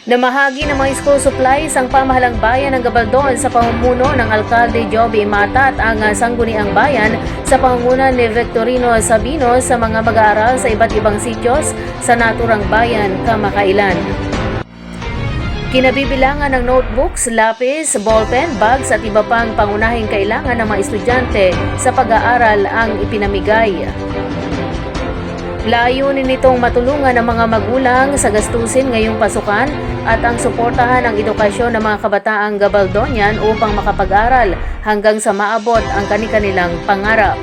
Namahagi ng mga school supplies ang pamahalang bayan ng Gabaldon sa pamumuno ng Alkalde Joby Imata at ang Sangguniang Bayan sa pangunguna ni Victorino Sabino sa mga mag-aaral sa iba't ibang sityos sa naturang bayan kamakailan. Kinabibilangan ng notebooks, lapis, ballpen, bags at iba pang pangunahing kailangan ng mga estudyante sa pag-aaral ang ipinamigay. Layunin nitong matulungan ang mga magulang sa gastusin ngayong pasukan at ang suportahan ang edukasyon ng mga kabataang Gabaldonian upang makapag-aral hanggang sa maabot ang kani-kanilang pangarap.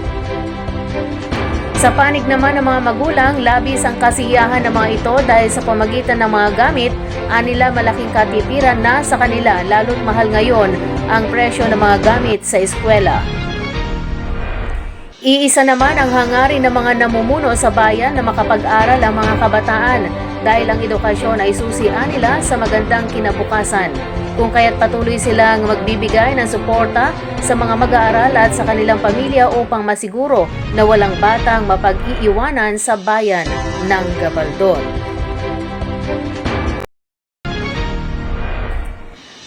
Sa panig naman ng mga magulang, labis ang kasiyahan ng mga ito dahil sa pamagitan ng mga gamit, anila malaking katipiran na sa kanila lalo't mahal ngayon ang presyo ng mga gamit sa eskwela. Iisa naman ang hangarin ng mga namumuno sa bayan na makapag-aral ang mga kabataan dahil ang edukasyon ay susian nila sa magandang kinabukasan. Kung kaya't patuloy silang magbibigay ng suporta sa mga mag-aaral at sa kanilang pamilya upang masiguro na walang batang mapag-iiwanan sa bayan ng Gabaldon.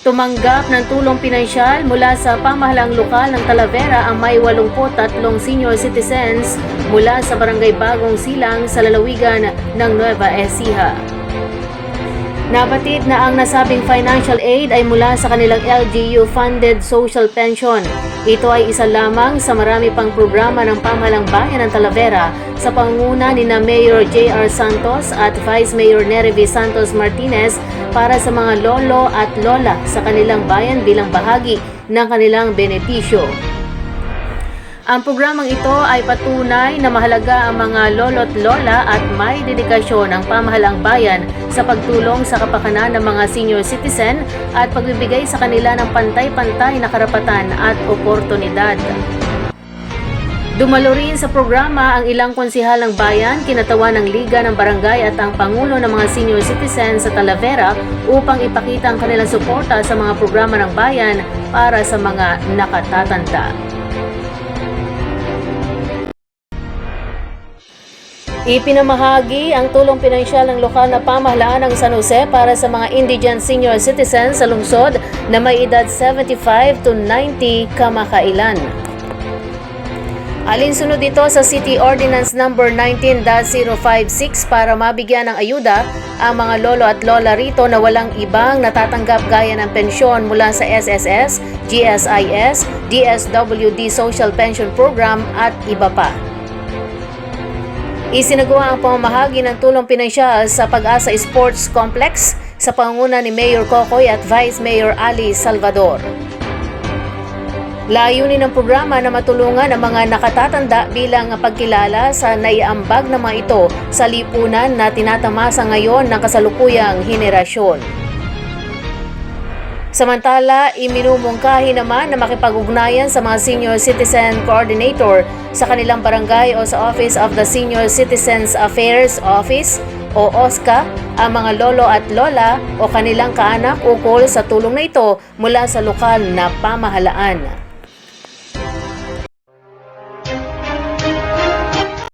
Tumanggap ng tulong pinansyal mula sa pamahalang lokal ng Talavera ang may 83 senior citizens mula sa Barangay Bagong Silang sa lalawigan ng Nueva Ecija. Nabatid na ang nasabing financial aid ay mula sa kanilang LGU-funded social pension. Ito ay isa lamang sa marami pang programa ng pamahalang bayan ng Talavera sa pangunguna ni Mayor J.R. Santos at Vice Mayor Nerevi Santos Martinez para sa mga lolo at lola sa kanilang bayan bilang bahagi ng kanilang benepisyo. Ang programang ito ay patunay na mahalaga ang mga lolo't lola at may dedikasyon ang pamahalang bayan sa pagtulong sa kapakanan ng mga senior citizen at pagbibigay sa kanila ng pantay-pantay na karapatan at oportunidad. Dumalo rin sa programa ang ilang konsihal ng bayan, kinatawan ng Liga ng Barangay at ang Pangulo ng mga senior citizens sa Talavera upang ipakita ang kanilang suporta sa mga programa ng bayan para sa mga nakatatanda. Ipinamahagi ang tulong pinansyal ng lokal na pamahalaan ng San Jose para sa mga indigent senior citizens sa lungsod na may edad 75 to 90 kamakailan. Alinsunod ito sa City Ordinance No. 19-056 para mabigyan ng ayuda ang mga lolo at lola rito na walang ibang natatanggap gaya ng pensyon mula sa SSS, GSIS, DSWD Social Pension Program at iba pa. Isinagawa ang pamamahagi ng tulong pinansyal sa Pag-asa Sports Complex sa pangunguna ni Mayor Cocoy at Vice Mayor Ali Salvador. Layunin ng programa na matulungan ang mga nakatatanda bilang pagkilala sa naiambag na mga ito sa lipunan na tinatamasa ngayon ng kasalukuyang henerasyon. Samantala, iminumungkahi naman na makipag-ugnayan sa mga Senior Citizen Coordinator sa kanilang barangay o sa Office of the Senior Citizens Affairs Office o OSCA ang mga lolo at lola o kanilang kaanak ukol sa tulong na ito mula sa lokal na pamahalaan.